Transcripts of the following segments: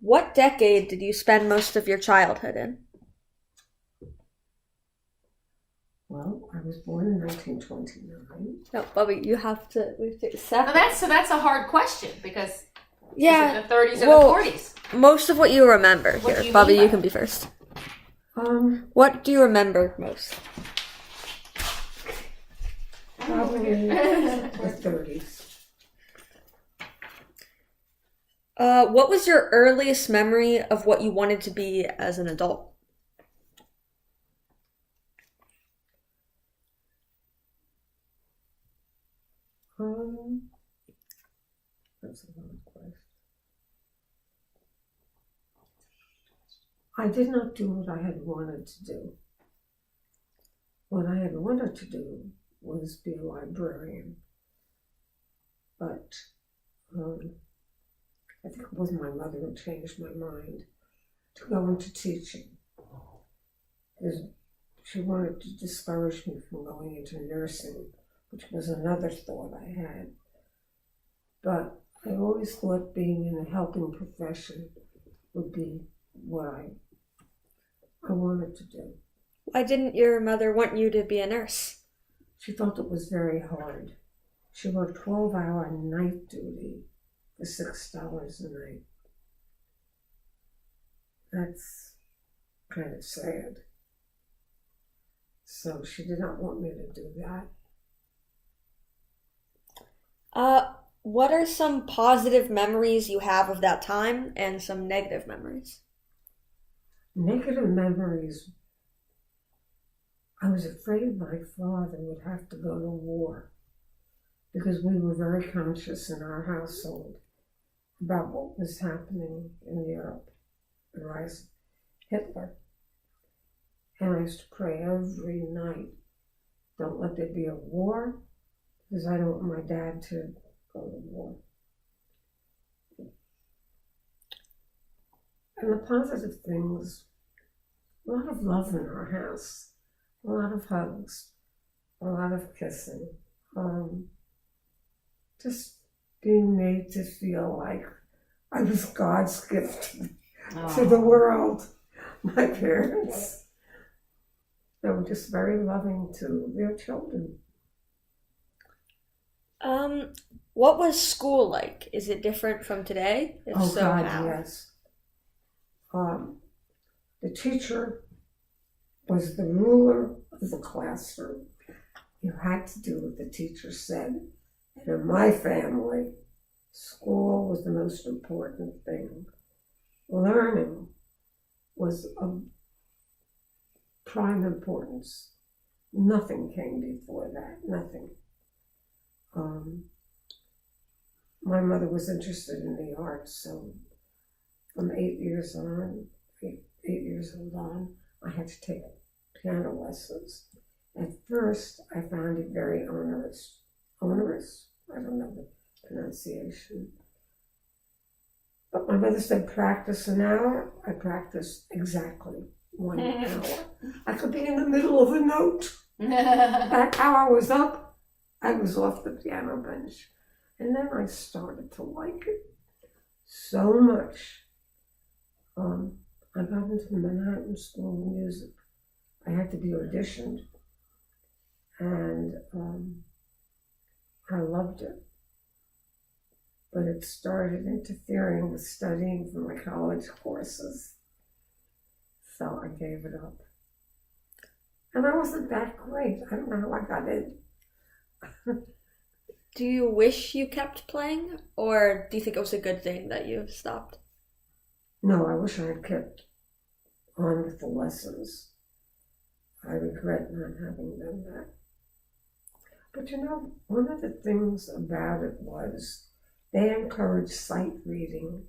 What decade did you spend most of your childhood in? Well, I was born in 1929. No, Bubby, we have to Now that's a hard question because yeah, is it the 30s or well, the 40s? most of what you remember What here. do you Bubby, mean by you can that? be first. Um, What do you remember most? Probably the 30s. What was your earliest memory of what you wanted to be as an adult? Um, that's a hard question. I did not do what I had wanted to do. What I had wanted to do was be a librarian. But I think it was my mother who changed my mind to go into teaching. Because she wanted to discourage me from going into nursing, which was another thought I had. But I always thought being in a helping profession would be what I wanted to do. Why didn't your mother want you to be a nurse? She felt it was very hard. She worked 12-hour night duty for $6 a night. That's kind of sad. So she did not want me to do that. What are some positive memories you have of that time and some negative memories? Negative memories. I was afraid my father would have to go to war because we were very conscious in our household about what was happening in Europe, the rise of Hitler. And I used to pray every night, don't let there be a war, because I don't want my dad to go to war. And the positive things, a lot of love in our house, a lot of hugs, a lot of kissing, just being made to feel like I was God's gift to the world. My parents, they were just very loving to their children. What was school like? Is it different from today? If Oh so, God, how? yes. The teacher was the ruler of the classroom. You had to do what the teacher said. And in my family, school was the most important thing. Learning was of prime importance. Nothing came before that, nothing. My mother was interested in the arts, so from 8 years old on, I had to take piano lessons. At first, I found it very onerous. Onerous? I don't know the pronunciation. But my mother said, practice an hour. I practiced exactly 1 hour. I could be in the middle of a note. That hour was up, I was off the piano bench. And then I started to like it so much. I got into the Manhattan School of Music. I had to be auditioned. And I loved it. But it started interfering with studying for my college courses. So I gave it up. And I wasn't that great. I don't know how I got in. Do you wish you kept playing, or do you think it was a good thing that you stopped? No, I wish I had kept on with the lessons. I regret not having done that. But you know, one of the things about it was they encouraged sight reading.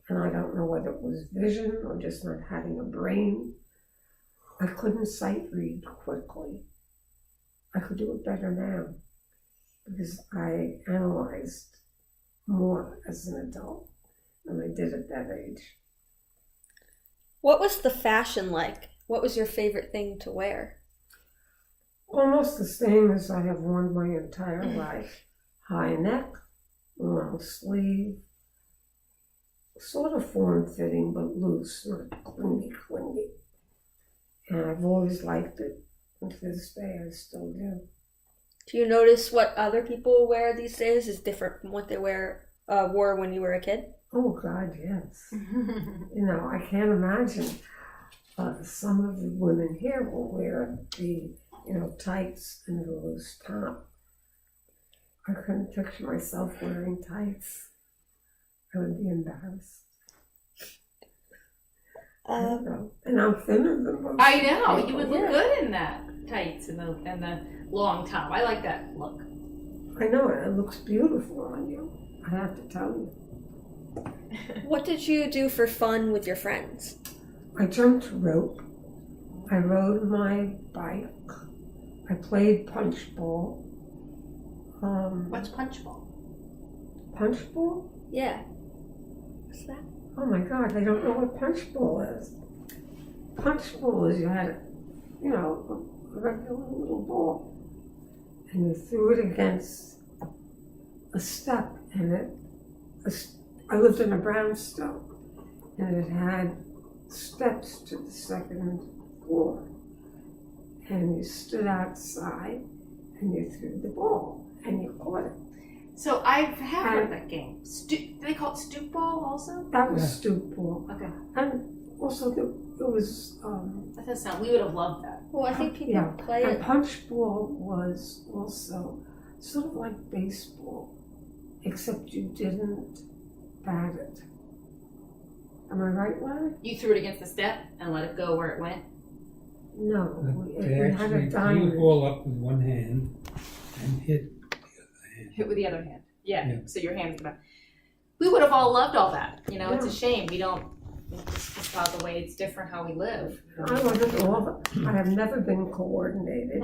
And I don't know whether it was vision or just not having a brain. I couldn't sight read quickly. I could do it better now because I analyzed more as an adult than I did at that age. What was the fashion like? What was your favorite thing to wear? Almost the same as I have worn my entire life. High neck, long sleeve, sort of form-fitting but loose, not clingy. And I've always liked it, and to this day I still do. Do you notice what other people wear these days is different from what they wore when you were a kid? Oh God, yes. You know, I can't imagine. Some of the women here will wear the, tights and the loose top. I couldn't picture myself wearing tights. I would be embarrassed. I don't know. And I'm thinner than most. I know, people. you would look good in that tights and the long top. I like that look. I know, it looks beautiful on you. I have to tell you. What did you do for fun with your friends? I jumped rope. I rode my bike. I played punch ball. What's punch ball? Punch ball? Yeah. What's that? Oh my God, they don't know what punch ball is. Punch ball is you had, a regular little ball, and you threw it against a step, and I lived in a brownstone, and it had steps to the second floor, and you stood outside, and you threw the ball, and you caught it. So I have heard of that game. Do they call it stoop ball also? That was stoop ball. Okay. And also it was That does sound, we would have loved that. Well, I think people play and it. punch ball was also sort of like baseball, except you didn't bat it. Am I right, Larry? You threw it against the step and let it go where it went? No, They we had a actually threw the diamond. ball up with one hand and hit the other hand. Hit with the other hand. Yeah. Yeah. So your hand's about. We would have all loved all that. It's Yeah. a shame we don't. It's just how the way it's different how we live. I wasn't all. I have never been coordinated,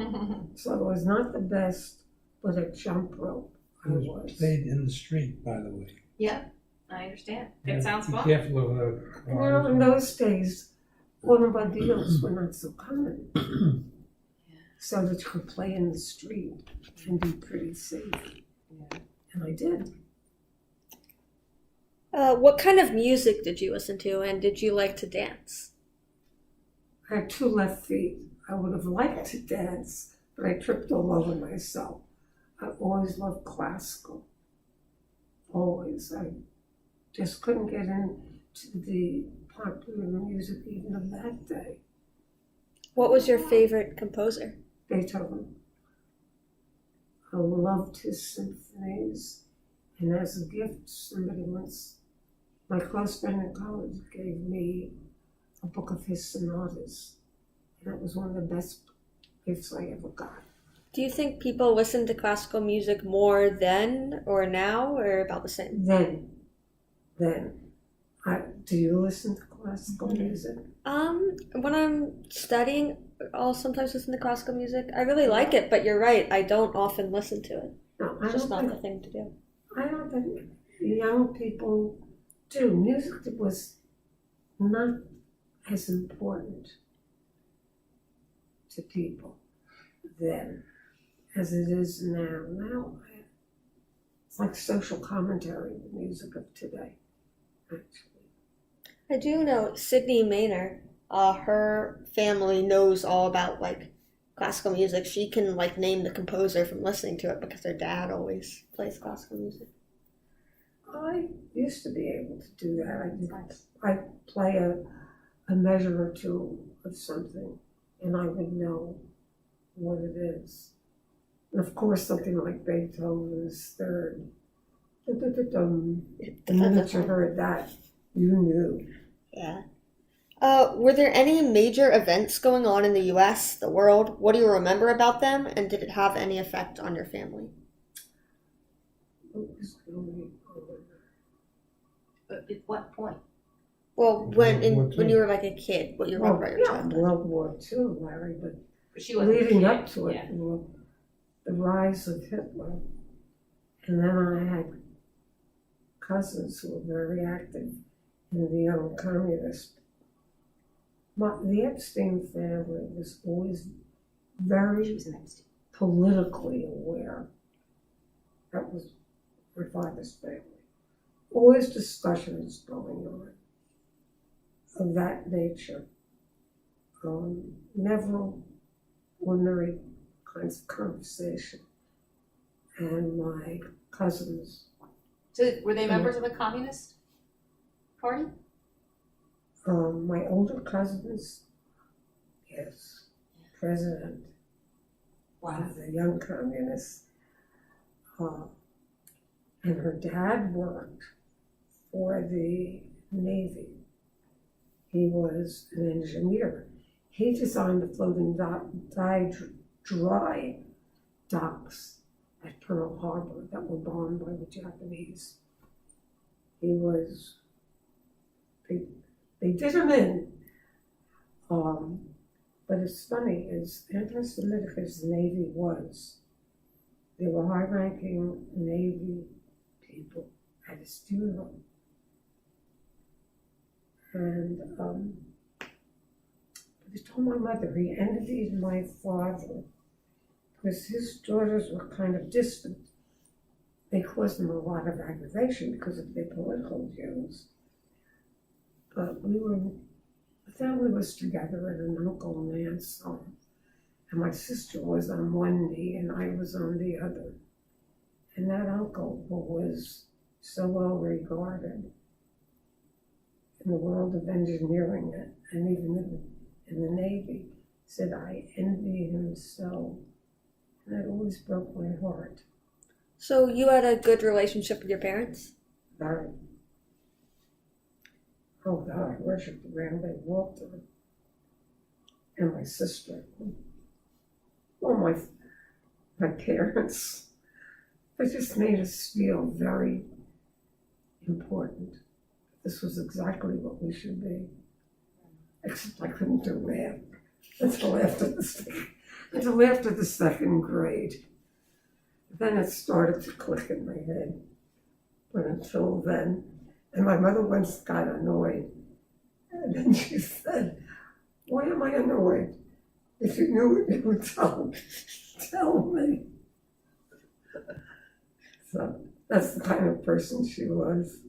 so I was not the best with a jump rope. I It was was. played in the street, by the way. Yeah, I understand. Yeah, It sounds be fun. careful of the cars. In those days, automobiles were not so common, so that you could play in the street and be pretty safe. Yeah. And I did. What kind of music did you listen to, and did you like to dance? I had 2 left feet. I would have liked to dance, but I tripped all over myself. I always loved classical. Always. I just couldn't get into the popular music even of that day. What was your favorite composer? Beethoven. I loved his symphonies. And as a gift, my close friend in college gave me a book of his sonatas. And that was one of the best gifts I ever got. Do you think people listen to classical music more then or now, or about the same? Then. Do you listen to classical music? When I'm studying, I'll sometimes listen to classical music. I really like it, but you're right, I don't often listen to it. No, It's just not the thing to do. I don't think young people do. Music was not as important to people then as it is now. Now, it's like social commentary, the music of today, actually. I do know Sydney Maynard, her family knows all about classical music. She can name the composer from listening to it because her dad always plays classical music. I used to be able to do that. I play a measure or two of something, and I would know what it is. And of course, something like Beethoven's Third. The minute you heard that, you knew. Yeah. Were there any major events going on in the US, the world? What do you remember about them, and did it have any effect on your family? It was really But at what point? Well, World War when II. you were a kid, what you remember about your childhood? World War II, Larry, but But she wasn't leading a up kid. to it, Yeah. the rise of Hitler. And then I had cousins who were very active in the young communist. The Epstein family was always She very was an Epstein. politically aware. That was my father's family. always discussions going on of that nature. Never ordinary kinds of conversation. And my cousins, So were they members of the Communist Party? my older cousins, yes, president of the Young Communists, and her dad worked for the Navy. He was an engineer. He designed the floating dry docks at Pearl Harbor that were bombed by the Japanese. They did him in. But it's funny, as anti-Semitic as the Navy was, there were high-ranking Navy people at his funeral. And he told my mother he envied my father because his daughters were kind of distant. They caused him a lot of aggravation because of their political views. But the family was together at an uncle and aunt's home. And my sister was on one knee and I was on the other. And that uncle, who was so well regarded in the world of engineering and even in the Navy, said, I envy him so. And that always broke my heart. So you had a good relationship with your parents? Very. Oh God, I worshipped the ground they walked on. And my sister. Well, my parents, they just made us feel very important. This was exactly what we should be. Except I couldn't do math until after the second grade. Then it started to click in my head. But until then, and my mother once got annoyed. And then she said, why am I annoyed? If you knew it, you would tell me. So that's the kind of person she was.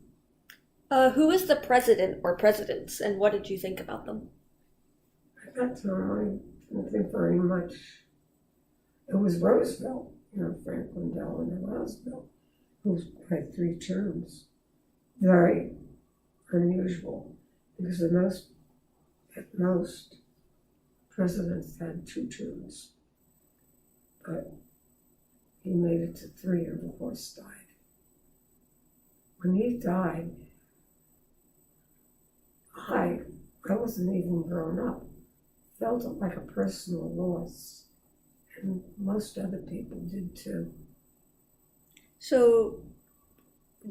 Who was the president or presidents, and what did you think about them? At that time, I didn't think very much. It was Roosevelt, Franklin Delano Roosevelt, who had 3 terms. Very unusual, because at most, presidents had 2 terms. But he made it to 3 and the horse died. When he died, I wasn't even grown up. Felt it like a personal loss. And most other people did too. So,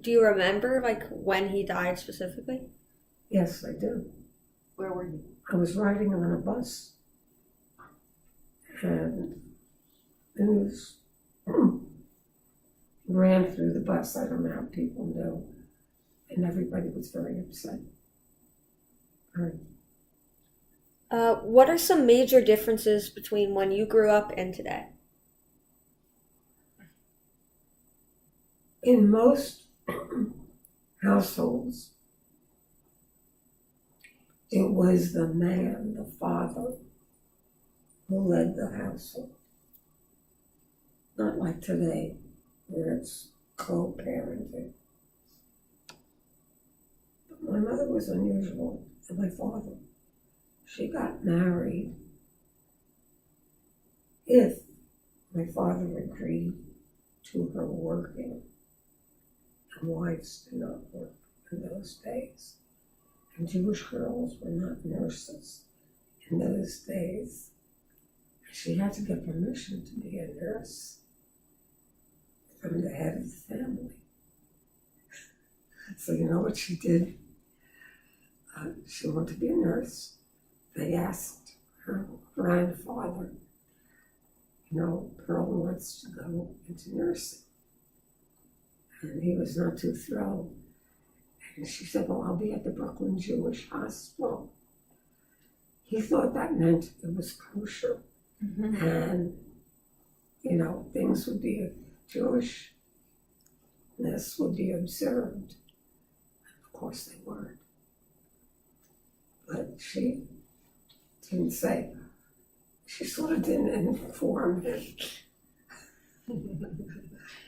do you remember, when he died specifically? Yes, I do. Where were you? I was riding on a bus. And the news ran through the bus. I don't know how people know. And everybody was very upset. What are some major differences between when you grew up and today? In most households, it was the man, the father, who led the household. Not like today, where it's co-parenting. But my mother was unusual, and my father. She got married if my father agreed to her working. And wives did not work in those days. And Jewish girls were not nurses in those days. She had to get permission to be a nurse from the head of the family. So you know what she did? She wanted to be a nurse. They asked her grandfather, Pearl wants to go into nursing. And he was not too thrilled. And she said, well, I'll be at the Brooklyn Jewish Hospital. He thought that meant it was kosher. Mm-hmm. And, things would be, Jewishness would be observed. course they weren't. But she didn't say, she sort of didn't inform him.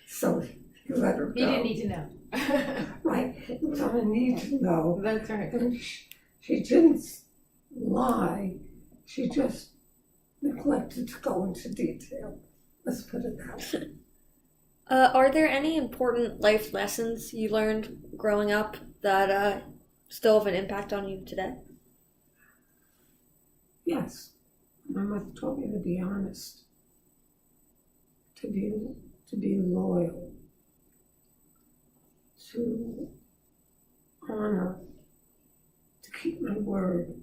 So he let her go. You didn't need to know. Right, it was on a need to know. That's right. And she didn't lie, she just neglected to go into detail. Let's put it that way. Are there any important life lessons you learned growing up that still have an impact on you today? Yes, my mother taught me to be honest, to be loyal, to honor, to keep my word,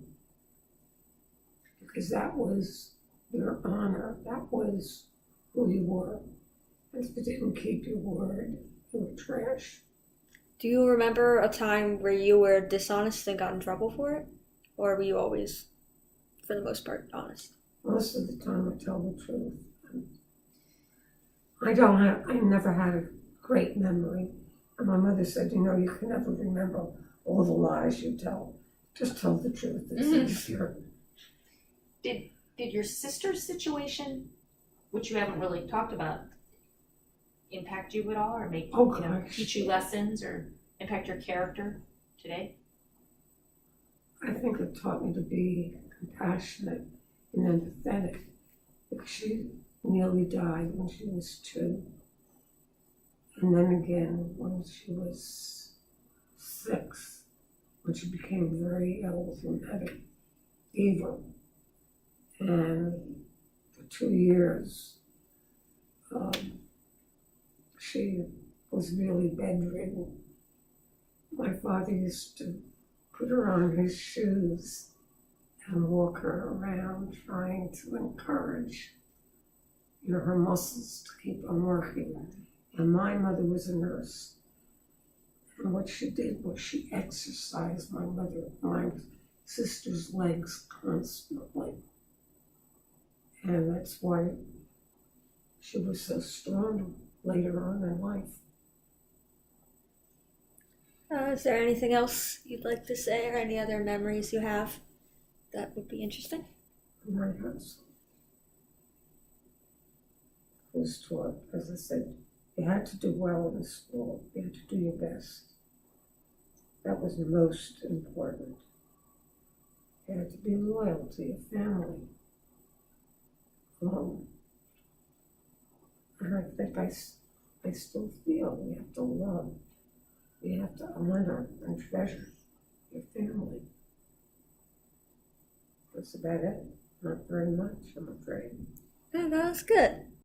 because that was your honor, that was who you were. And if you didn't keep your word, you were trash. Do you remember a time where you were dishonest and got in trouble for it? Or were you always, for the most part, honest? Most of the time I tell the truth. I never had a great memory. And my mother said, you know, you can never remember all the lies you tell. Just tell the truth, it's easier. Did your sister's situation, which you haven't really talked about, impact you at all, or make teach you lessons, or impact your character today? I think it taught me to be compassionate and empathetic, because she nearly died when she was 2. And then again when she was 6, when she became very ill with rheumatic fever. And for 2 years, she was really bedridden. My father used to put her on his shoes and walk her around, trying to encourage, her muscles to keep on working. And my mother was a nurse. And what she did was she exercised my sister's legs constantly. And that's why she was so strong later on in life. Is there anything else you'd like to say, or any other memories you have that would be interesting? My house was taught, as I said, you had to do well in school. You had to do your best. That was most important. You had to be loyal to your family. And I think I still feel you have to love, you have to honor and treasure your family. That's about it. Not very much, I'm afraid. Oh, that was good.